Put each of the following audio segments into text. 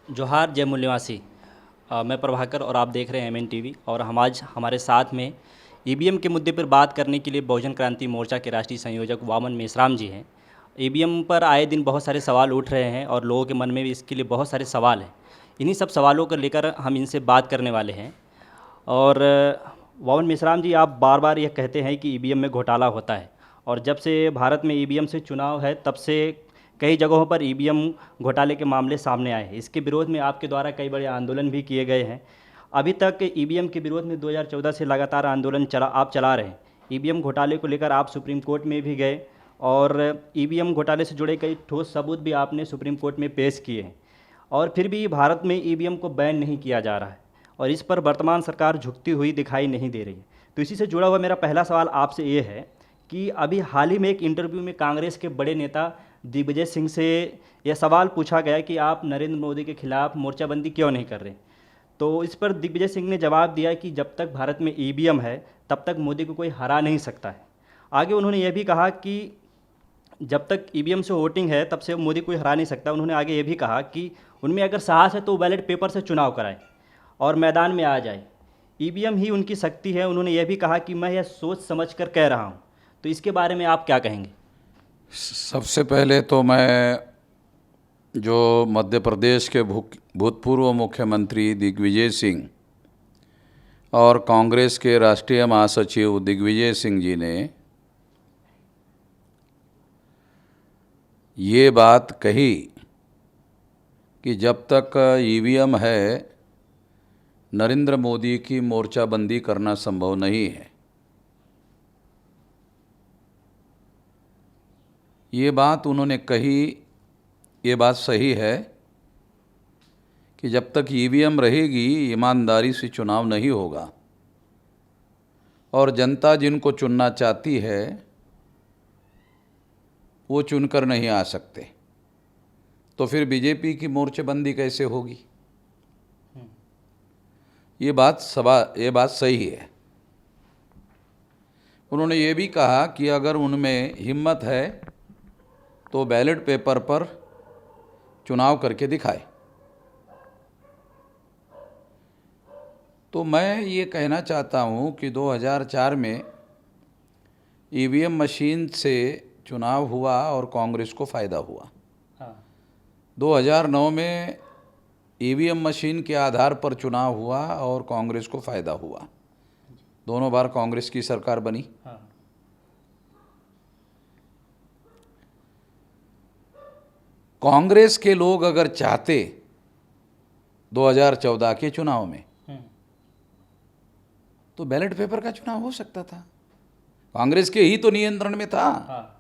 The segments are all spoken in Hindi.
जोहार जय मूल्यवासी। मैं प्रभाकर और आप देख रहे हैं एमएन टीवी। और हम आज हमारे साथ में ईवीएम के मुद्दे पर बात करने के लिए बहुजन क्रांति मोर्चा के राष्ट्रीय संयोजक वामन मेश्राम जी हैं। ईवीएम पर आए दिन बहुत सारे सवाल उठ रहे हैं और लोगों के मन में भी इसके लिए बहुत सारे सवाल हैं। इन्हीं सब सवालों को लेकर हम इनसे बात करने वाले हैं। और वामन मेश्राम जी, आप बार बार यह कहते हैं कि ईवीएम में घोटाला होता है, और जब से भारत में ईवीएम से चुनाव है तब से कई जगहों पर ईवीएम घोटाले के मामले सामने आए हैं। इसके विरोध में आपके द्वारा कई बड़े आंदोलन भी किए गए हैं। अभी तक ईवीएम के विरोध में 2014 से लगातार आंदोलन चला रहे हैं। ईवीएम घोटाले को लेकर आप सुप्रीम कोर्ट में भी गए, और ईवीएम घोटाले से जुड़े कई ठोस सबूत भी आपने सुप्रीम कोर्ट में पेश किए हैं। और फिर भी भारत में ईवीएम को बैन नहीं किया जा रहा है, और इस पर वर्तमान सरकार झुकती हुई दिखाई नहीं दे रही है। तो इसी से जुड़ा हुआ मेरा पहला सवाल आपसे ये है कि अभी हाल ही में एक इंटरव्यू में कांग्रेस के बड़े नेता दिग्विजय सिंह से यह सवाल पूछा गया कि आप नरेंद्र मोदी के खिलाफ मोर्चाबंदी क्यों नहीं कर रहे। तो इस पर दिग्विजय सिंह ने जवाब दिया कि जब तक भारत में ईवीएम है तब तक मोदी को कोई हरा नहीं सकता है। आगे उन्होंने यह भी कहा कि जब तक ईवीएम से वोटिंग है तब से मोदी कोई हरा नहीं सकता। उन्होंने आगे ये भी कहा कि उनमें अगर साहस है तो बैलेट पेपर से चुनाव कराएं और मैदान में आ जाए। ईवीएम ही उनकी शक्ति है। उन्होंने यह भी कहा कि मैं यह सोच समझ कर कह रहा हूँ। तो इसके बारे में आप क्या कहेंगे? सबसे पहले तो मैं जो मध्य प्रदेश के भूतपूर्व मुख्यमंत्री दिग्विजय सिंह और कांग्रेस के राष्ट्रीय महासचिव दिग्विजय सिंह जी ने ये बात कही कि जब तक ईवीएम है नरेंद्र मोदी की मोर्चाबंदी करना संभव नहीं है। ये बात उन्होंने कही, ये बात सही है कि जब तक ईवीएम रहेगी ईमानदारी से चुनाव नहीं होगा, और जनता जिनको चुनना चाहती है वो चुनकर नहीं आ सकते। तो फिर बीजेपी की मोर्चेबंदी कैसे होगी? ये बात सही है। उन्होंने ये भी कहा कि अगर उनमें हिम्मत है तो बैलेट पेपर पर चुनाव करके दिखाए। तो मैं ये कहना चाहता हूँ कि 2004 में ईवीएम मशीन से चुनाव हुआ और कांग्रेस को फ़ायदा हुआ। 2009 में ईवीएम मशीन के आधार पर चुनाव हुआ और कांग्रेस को फ़ायदा हुआ। दोनों बार कांग्रेस की सरकार बनी। कांग्रेस के लोग अगर चाहते 2014 के चुनाव में तो बैलेट पेपर का चुनाव हो सकता था। कांग्रेस के ही तो नियंत्रण में था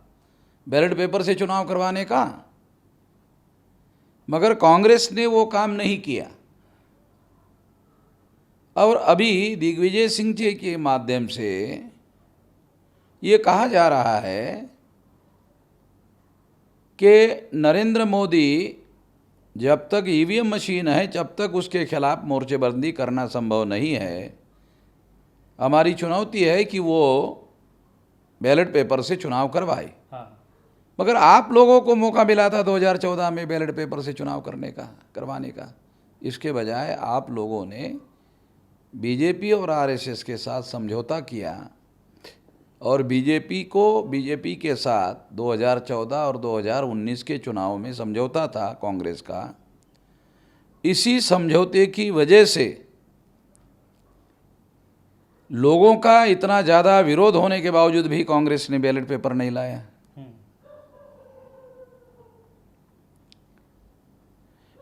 बैलेट पेपर से चुनाव करवाने का, मगर कांग्रेस ने वो काम नहीं किया। और अभी दिग्विजय सिंह जी के माध्यम से ये कहा जा रहा है कि नरेंद्र मोदी जब तक ईवीएम मशीन है जब तक उसके खिलाफ मोर्चेबंदी करना संभव नहीं है। हमारी चुनौती है कि वो बैलेट पेपर से चुनाव करवाए। मगर आप लोगों को मौका मिला था 2014 में बैलेट पेपर से चुनाव करवाने का। इसके बजाय आप लोगों ने बीजेपी और आरएसएस के साथ समझौता किया, और बीजेपी के साथ 2014 और 2019 के चुनाव में समझौता था कांग्रेस का। इसी समझौते की वजह से लोगों का इतना ज़्यादा विरोध होने के बावजूद भी कांग्रेस ने बैलेट पेपर नहीं लाया।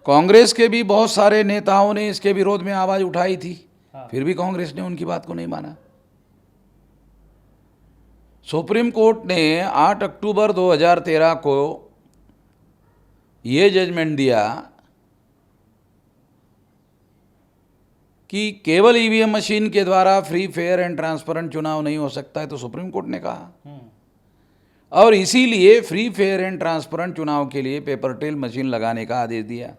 कांग्रेस के भी बहुत सारे नेताओं ने इसके विरोध में आवाज़ उठाई थी, फिर भी कांग्रेस ने उनकी बात को नहीं माना। सुप्रीम कोर्ट ने 8 अक्टूबर 2013 को ये जजमेंट दिया कि केवल ईवीएम मशीन के द्वारा फ्री फेयर एंड ट्रांसपेरेंट चुनाव नहीं हो सकता है। तो सुप्रीम कोर्ट ने कहा, और इसीलिए फ्री फेयर एंड ट्रांसपेरेंट चुनाव के लिए पेपर ट्रेल मशीन लगाने का आदेश दिया।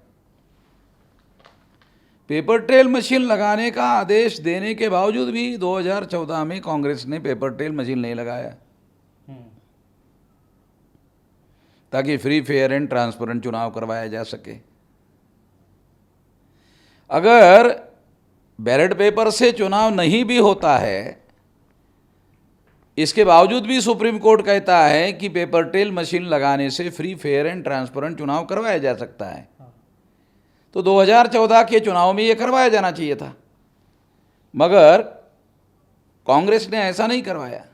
पेपर ट्रेल मशीन लगाने का आदेश देने के बावजूद भी 2014 में कांग्रेस ने पेपर ट्रेल मशीन नहीं लगाया, ताकि फ्री फेयर एंड ट्रांसपेरेंट चुनाव करवाया जा सके। अगर बैलेट पेपर से चुनाव नहीं भी होता है, इसके बावजूद भी सुप्रीम कोर्ट कहता है कि पेपर ट्रेल मशीन लगाने से फ्री फेयर एंड ट्रांसपेरेंट चुनाव करवाया जा सकता है। तो 2014 के चुनाव में ये करवाया जाना चाहिए था, मगर कांग्रेस ने ऐसा नहीं करवाया।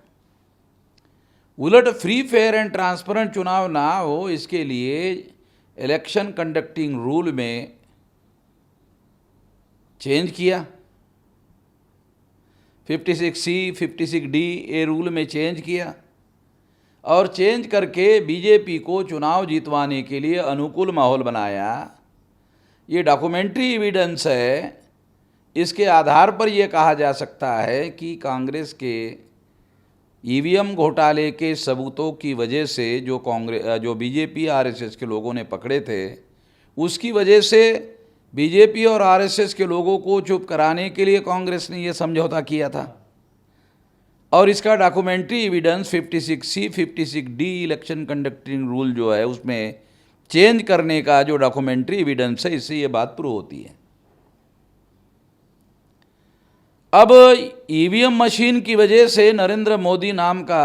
उलट फ्री फेयर एंड ट्रांसपेरेंट चुनाव ना हो इसके लिए इलेक्शन कंडक्टिंग रूल में चेंज किया, 56C 56D ये रूल में चेंज किया, और चेंज करके बीजेपी को चुनाव जीतवाने के लिए अनुकूल माहौल बनाया। ये डॉक्यूमेंट्री एविडेंस है, इसके आधार पर यह कहा जा सकता है कि कांग्रेस के ईवीएम घोटाले के सबूतों की वजह से जो बीजेपी आरएसएस के लोगों ने पकड़े थे, उसकी वजह से बीजेपी और आरएसएस के लोगों को चुप कराने के लिए कांग्रेस ने यह समझौता किया था। और इसका documentary evidence 56C 56D election conducting rule जो है उसमें चेंज करने का जो डॉक्यूमेंट्री एविडेंस है, इससे ये बात प्रूव होती है। अब ईवीएम मशीन की वजह से नरेंद्र मोदी नाम का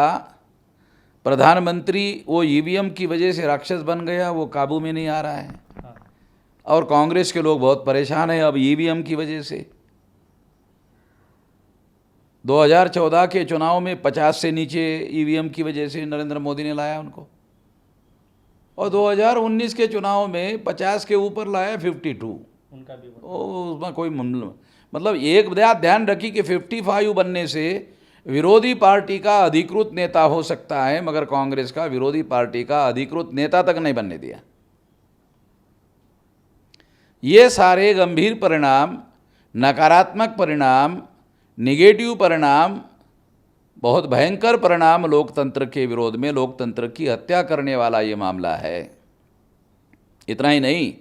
प्रधानमंत्री वो ईवीएम की वजह से राक्षस बन गया, वो काबू में नहीं आ रहा है, और कांग्रेस के लोग बहुत परेशान हैं अब ईवीएम की वजह से। 2014 के चुनाव में 50 से नीचे ईवीएम की वजह से नरेंद्र मोदी ने लाया उनको, और 2019 के चुनाव में 50 के ऊपर लाया 52। उनका भी उसमें कोई मतलब एक बात ध्यान रखी कि 55 बनने से विरोधी पार्टी का अधिकृत नेता हो सकता है, मगर कांग्रेस का विरोधी पार्टी का अधिकृत नेता तक नहीं बनने दिया। ये सारे गंभीर परिणाम, नकारात्मक परिणाम, नेगेटिव परिणाम, बहुत भयंकर परिणाम लोकतंत्र के विरोध में, लोकतंत्र की हत्या करने वाला ये मामला है। इतना ही नहीं,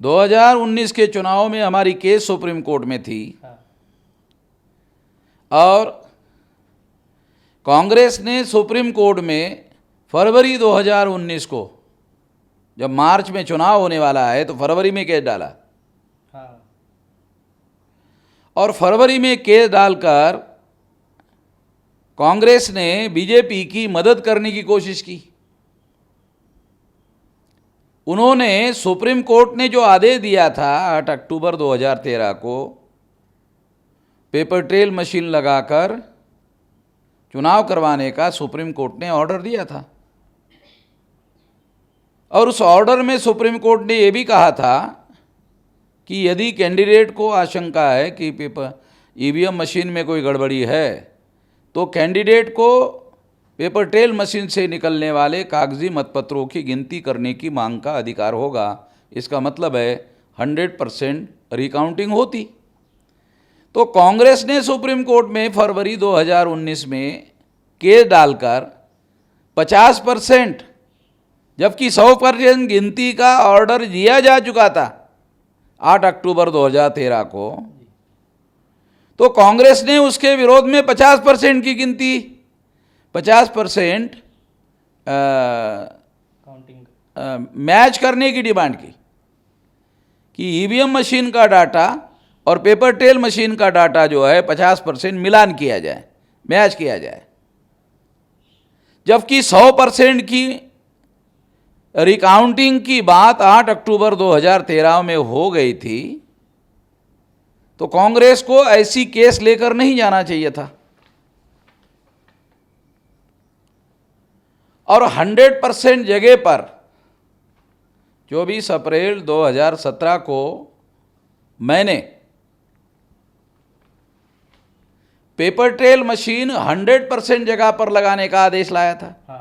2019 के चुनाव में हमारी केस सुप्रीम कोर्ट में थी, और कांग्रेस ने सुप्रीम कोर्ट में फरवरी 2019 को, जब मार्च में चुनाव होने वाला है, तो फरवरी में केस डाला। और फरवरी में केस डालकर कांग्रेस ने बीजेपी की मदद करने की कोशिश की। उन्होंने सुप्रीम कोर्ट ने जो आदेश दिया था 8 अक्टूबर 2013 को, पेपर ट्रेल मशीन लगाकर चुनाव करवाने का सुप्रीम कोर्ट ने ऑर्डर दिया था, और उस ऑर्डर में सुप्रीम कोर्ट ने यह भी कहा था कि यदि कैंडिडेट को आशंका है कि ईवीएम मशीन में कोई गड़बड़ी है, तो कैंडिडेट को पेपर ट्रेल मशीन से निकलने वाले कागजी मतपत्रों की गिनती करने की मांग का अधिकार होगा। इसका मतलब है 100% रिकाउंटिंग होती। तो कांग्रेस ने सुप्रीम कोर्ट में फरवरी 2019 में केस डालकर 50%, जबकि 100% गिनती का ऑर्डर दिया जा चुका था 8 अक्टूबर 2013 को, तो कांग्रेस ने उसके विरोध में 50% की गिनती, 50% मैच करने की डिमांड की कि ईवीएम मशीन का डाटा और पेपर ट्रेल मशीन का डाटा जो है 50% मिलान किया जाए, मैच किया जाए। जबकि 100% की रिकाउंटिंग की बात 8 अक्टूबर 2013 में हो गई थी, तो कांग्रेस को ऐसी केस लेकर नहीं जाना चाहिए था। और 100% जगह पर 24 अप्रैल 2017 को मैंने पेपर ट्रेल मशीन 100% जगह पर लगाने का आदेश लाया था।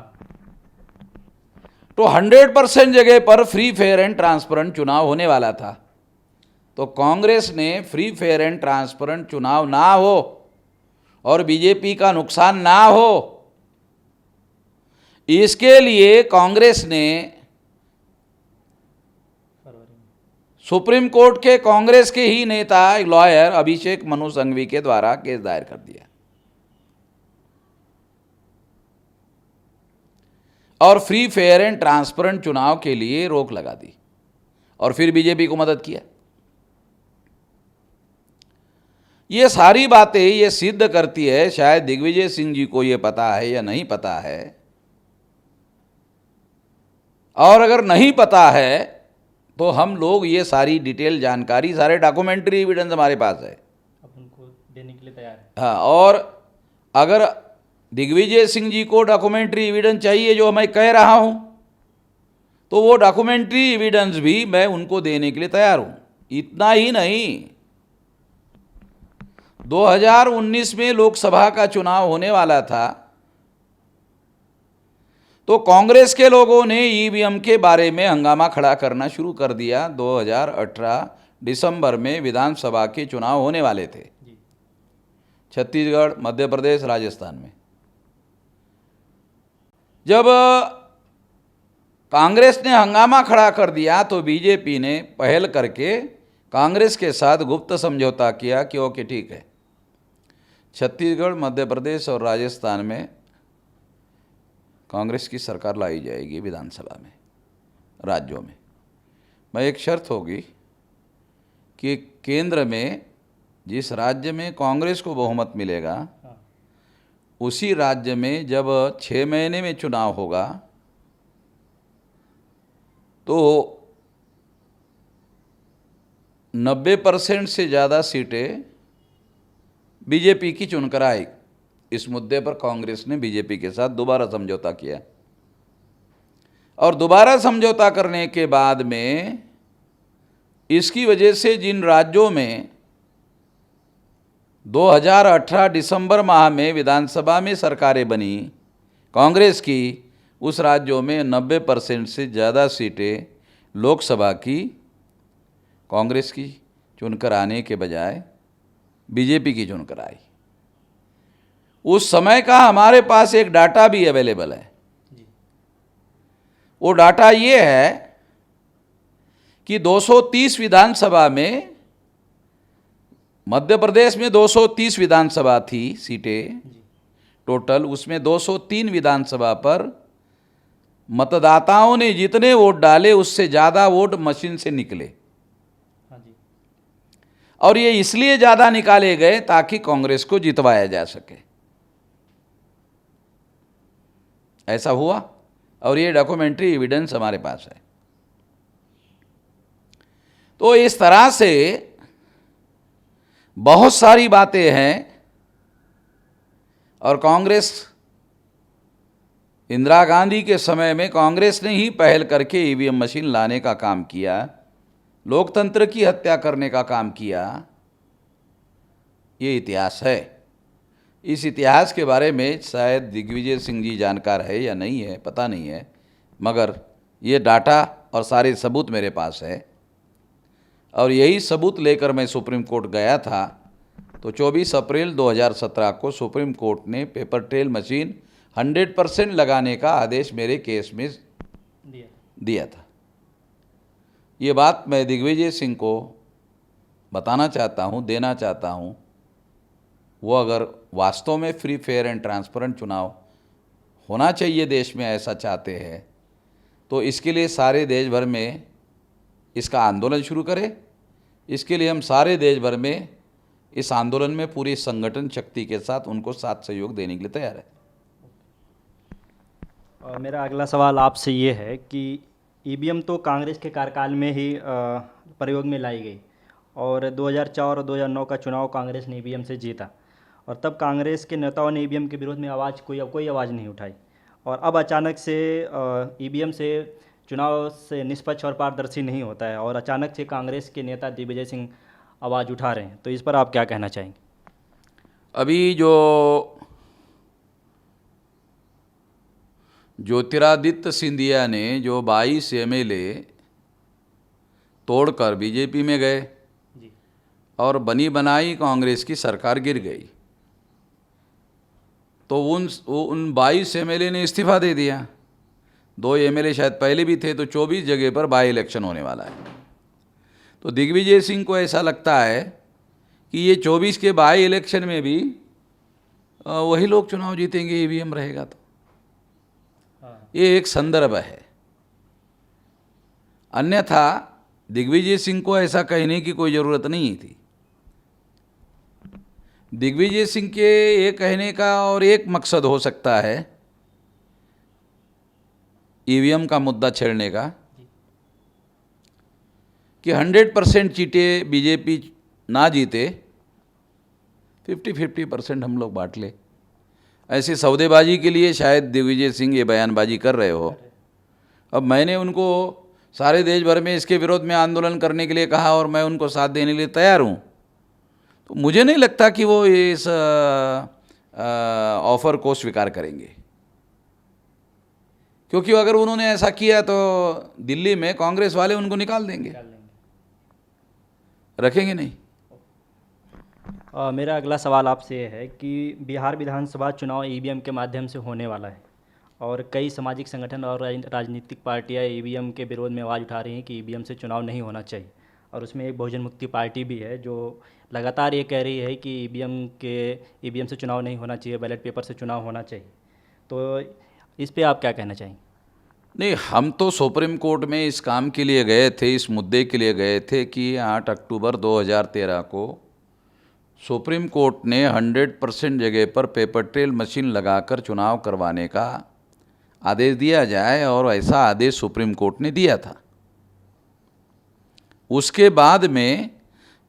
तो 100% जगह पर फ्री फेयर एंड ट्रांसपेरेंट चुनाव होने वाला था। तो कांग्रेस ने फ्री फेयर एंड ट्रांसपेरेंट चुनाव ना हो और बीजेपी का नुकसान ना हो, इसके लिए कांग्रेस ने सुप्रीम कोर्ट के कांग्रेस के ही नेता लॉयर अभिषेक मनु सिंघवी के द्वारा केस दायर कर दिया और फ्री फेयर एंड ट्रांसपेरेंट चुनाव के लिए रोक लगा दी, और फिर बीजेपी को मदद किया। ये सारी बातें ये सिद्ध करती है, शायद दिग्विजय सिंह जी को ये पता है या नहीं पता है, और अगर नहीं पता है तो हम लोग ये सारी डिटेल जानकारी, सारे डॉक्यूमेंट्री एविडेंस हमारे पास है, अब उनको देने के लिए तैयार है। हाँ। और अगर दिग्विजय सिंह जी को डॉक्यूमेंट्री एविडेंस चाहिए जो मैं कह रहा हूँ, तो वो डॉक्यूमेंट्री एविडेंस भी मैं उनको देने के लिए तैयार हूँ। इतना ही नहीं, 2019 में लोकसभा का चुनाव होने वाला था, तो कांग्रेस के लोगों ने ईवीएम के बारे में हंगामा खड़ा करना शुरू कर दिया। 2018 दिसंबर में विधानसभा के चुनाव होने वाले थे, छत्तीसगढ़, मध्य प्रदेश, राजस्थान में। जब कांग्रेस ने हंगामा खड़ा कर दिया तो बीजेपी ने पहल करके कांग्रेस के साथ गुप्त समझौता किया कि ओके ठीक है, छत्तीसगढ़, मध्य प्रदेश और राजस्थान में कांग्रेस की सरकार लाई जाएगी विधानसभा में, राज्यों में। मैं एक शर्त होगी कि केंद्र में जिस राज्य में कांग्रेस को बहुमत मिलेगा, उसी राज्य में जब 6 महीने में चुनाव होगा तो 90% से ज़्यादा सीटें बीजेपी की चुनकर आएगी। इस मुद्दे पर कांग्रेस ने बीजेपी के साथ दोबारा समझौता किया, और दोबारा समझौता करने के बाद में इसकी वजह से जिन राज्यों में 2018 दिसंबर माह में विधानसभा में सरकारें बनी कांग्रेस की, उस राज्यों में 90% से ज़्यादा सीटें लोकसभा की कांग्रेस की चुनकर आने के बजाय बीजेपी की चुनकर आई। उस समय का हमारे पास एक डाटा भी अवेलेबल है। वो डाटा ये है कि 230 विधानसभा में, मध्य प्रदेश में 230 विधानसभा थी सीटें टोटल, उसमें 203 विधानसभा पर मतदाताओं ने जितने वोट डाले उससे ज़्यादा वोट मशीन से निकले। और ये इसलिए ज़्यादा निकाले गए ताकि कांग्रेस को जितवाया जा सके। ऐसा हुआ, और ये डॉक्यूमेंट्री एविडेंस हमारे पास है। तो इस तरह से बहुत सारी बातें हैं, और कांग्रेस, इंदिरा गांधी के समय में कांग्रेस ने ही पहल करके ईवीएम मशीन लाने का काम किया, लोकतंत्र की हत्या करने का काम किया। ये इतिहास है। इस इतिहास के बारे में शायद दिग्विजय सिंह जी जानकार है या नहीं है, पता नहीं है, मगर ये डाटा और सारे सबूत मेरे पास है। और यही सबूत लेकर मैं सुप्रीम कोर्ट गया था, तो 24 अप्रैल 2017 को सुप्रीम कोर्ट ने पेपर ट्रेल मशीन 100% लगाने का आदेश मेरे केस में दिया था। ये बात मैं दिग्विजय सिंह को बताना चाहता हूँ, देना चाहता हूँ। वो अगर वास्तव में फ्री, फेयर एंड ट्रांसपेरेंट चुनाव होना चाहिए देश में, ऐसा चाहते हैं, तो इसके लिए सारे देश भर में इसका आंदोलन शुरू करें। इसके लिए हम सारे देश भर में इस आंदोलन में पूरी संगठन शक्ति के साथ उनको साथ सहयोग देने के लिए तैयार है। मेरा अगला सवाल आपसे ये है कि ईवीएम तो कांग्रेस के कार्यकाल में ही प्रयोग में लाई गई, और 2004 और 2009 का चुनाव कांग्रेस ने ईवीएम से जीता, और तब कांग्रेस के नेताओं ने ईवीएम के विरोध में कोई आवाज़ नहीं उठाई, और अब अचानक से ईवीएम से चुनाव से निष्पक्ष और पारदर्शी नहीं होता है, और अचानक से कांग्रेस के नेता दिग्विजय सिंह आवाज़ उठा रहे हैं, तो इस पर आप क्या कहना चाहेंगे? अभी जो ज्योतिरादित्य सिंधिया ने जो 22 एमएलए तोड़कर बीजेपी में गए जी, और बनी बनाई कांग्रेस की सरकार गिर गई, तो उन 22 एमएलए ने इस्तीफा दे दिया। 2 एमएलए शायद पहले भी थे, तो 24 जगह पर बाई इलेक्शन होने वाला है। तो दिग्विजय सिंह को ऐसा लगता है कि ये 24 के बाई इलेक्शन में भी वही लोग चुनाव जीतेंगे, ईवीएम रहेगा। तो ये एक संदर्भ है, अन्यथा दिग्विजय सिंह को ऐसा कहने की कोई ज़रूरत नहीं थी। दिग्विजय सिंह के ये कहने का और एक मकसद हो सकता है ईवीएम का मुद्दा छेड़ने का कि 100% जीते बीजेपी ना जीते 50-50% हम लोग बांट ले। ऐसी सौदेबाजी के लिए शायद दिग्विजय सिंह ये बयानबाजी कर रहे हो। अब मैंने उनको सारे देश भर में इसके विरोध में आंदोलन करने के लिए कहा और मैं उनको साथ देने के लिए तैयार हूँ, तो मुझे नहीं लगता कि वो इस ऑफ़र को स्वीकार करेंगे, क्योंकि अगर उन्होंने ऐसा किया तो दिल्ली में कांग्रेस वाले उनको निकाल देंगे, रखेंगे नहीं। मेरा अगला सवाल आपसे ये है कि बिहार विधानसभा चुनाव ईवीएम के माध्यम से होने वाला है और कई सामाजिक संगठन और राजनीतिक पार्टियां ईवीएम के विरोध में आवाज़ उठा रही हैं कि ईवीएम से चुनाव नहीं होना चाहिए, और उसमें एक बहुजन मुक्ति पार्टी भी है जो लगातार ये कह रही है कि ईवीएम से चुनाव नहीं होना चाहिए, बैलेट पेपर से चुनाव होना चाहिए। तो इस पे आप क्या कहना चाहेंगे? नहीं, हम तो सुप्रीम कोर्ट में इस काम के लिए गए थे, इस मुद्दे के लिए गए थे कि 8 अक्टूबर 2013 को सुप्रीम कोर्ट ने 100% जगह पर पेपर ट्रेल मशीन लगाकर चुनाव करवाने का आदेश दिया जाए, और ऐसा आदेश सुप्रीम कोर्ट ने दिया था। उसके बाद में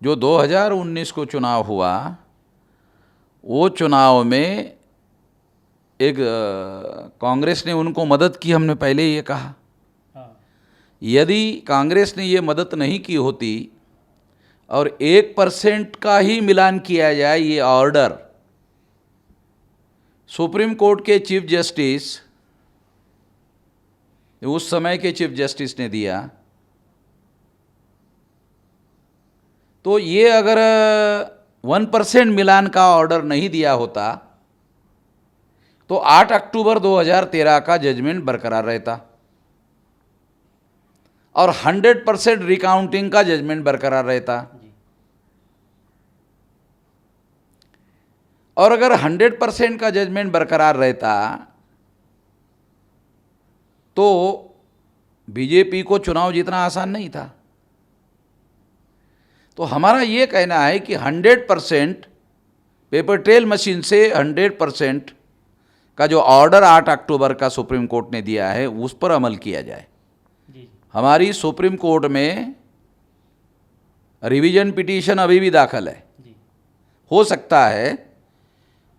जो 2019 को चुनाव हुआ, वो चुनाव में एक कांग्रेस ने उनको मदद की, हमने पहले ये कहा। यदि कांग्रेस ने ये मदद नहीं की होती और 1% का ही मिलान किया जाए, ये ऑर्डर सुप्रीम कोर्ट के चीफ जस्टिस, उस समय के चीफ जस्टिस ने दिया, तो ये अगर 1% मिलान का ऑर्डर नहीं दिया होता तो 8 अक्टूबर 2013 का जजमेंट बरकरार रहता और 100% रिकाउंटिंग का जजमेंट बरकरार रहता। और अगर 100% का जजमेंट बरकरार रहता तो बीजेपी को चुनाव जीतना आसान नहीं था। तो हमारा ये कहना है कि 100% पेपर ट्रेल मशीन से 100% का जो ऑर्डर 8 अक्टूबर का सुप्रीम कोर्ट ने दिया है उस पर अमल किया जाए। हमारी सुप्रीम कोर्ट में रिवीजन पिटीशन अभी भी दाखिल है। हो सकता है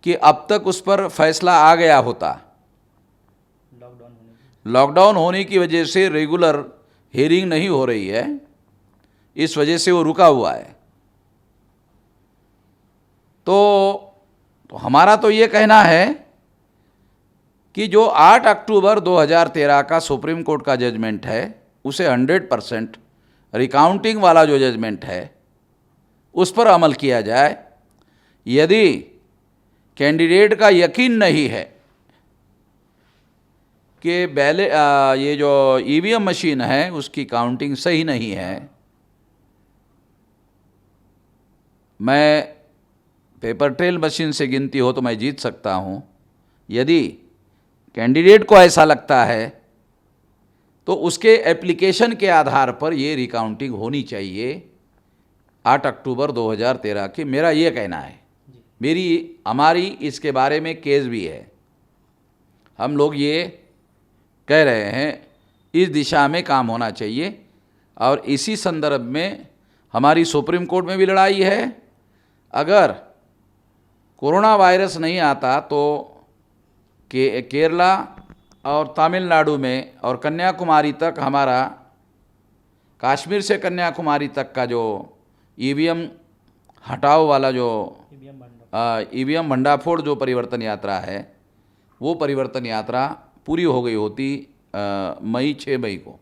कि अब तक उस पर फैसला आ गया होता, लॉकडाउन होने की वजह से रेगुलर हियरिंग नहीं हो रही है, इस वजह से वो रुका हुआ है। तो हमारा तो ये कहना है कि जो 8 अक्टूबर 2013 का सुप्रीम कोर्ट का जजमेंट है उसे 100% रिकाउंटिंग वाला जो जजमेंट है उस पर अमल किया जाए। यदि कैंडिडेट का यकीन नहीं है कि ये जो ईवीएम मशीन है उसकी काउंटिंग सही नहीं है, मैं पेपर ट्रेल मशीन से गिनती हो तो मैं जीत सकता हूँ, यदि कैंडिडेट को ऐसा लगता है तो उसके एप्लीकेशन के आधार पर ये रिकाउंटिंग होनी चाहिए 8 अक्टूबर 2013 की। मेरा ये कहना है, हमारी इसके बारे में केस भी है। हम लोग ये कह रहे हैं इस दिशा में काम होना चाहिए, और इसी संदर्भ में हमारी सुप्रीम कोर्ट में भी लड़ाई है। अगर कोरोना वायरस नहीं आता तो केरला और तमिलनाडु में और कन्याकुमारी तक, हमारा कश्मीर से कन्याकुमारी तक का जो ईवीएम हटाओ वाला जो ईवीएम भंडाफोड़ जो परिवर्तन यात्रा है, वो परिवर्तन यात्रा पूरी हो गई होती 6 मई को।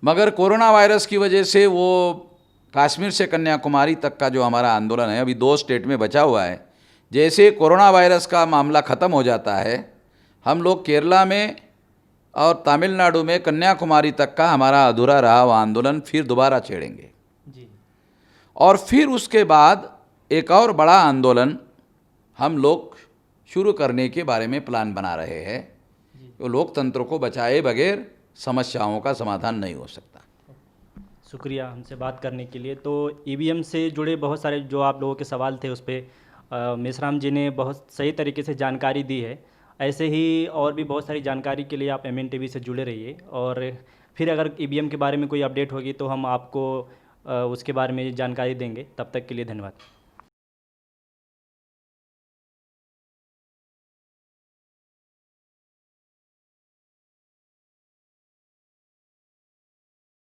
मगर कोरोना वायरस की वजह से वो कश्मीर से कन्याकुमारी तक का जो हमारा आंदोलन है अभी 2 स्टेट में बचा हुआ है। जैसे कोरोना वायरस का मामला ख़त्म हो जाता है, हम लोग केरला में और तमिलनाडु में कन्याकुमारी तक का हमारा अधूरा रहा हुआ आंदोलन फिर दोबारा छेड़ेंगे जी। और फिर उसके बाद एक और बड़ा आंदोलन हम लोग शुरू करने के बारे में प्लान बना रहे हैं। तो लोकतंत्र को बचाए बगैर समस्याओं का समाधान नहीं हो सकता। शुक्रिया हमसे बात करने के लिए। तो ईवीएम से जुड़े बहुत सारे जो आप लोगों के सवाल थे उस पे मेश्राम जी ने बहुत सही तरीके से जानकारी दी है। ऐसे ही और भी बहुत सारी जानकारी के लिए आप एमएन टीवी से जुड़े रहिए, और फिर अगर ईवीएम के बारे में कोई अपडेट होगी तो हम आपको उसके बारे में जानकारी देंगे। तब तक के लिए धन्यवाद।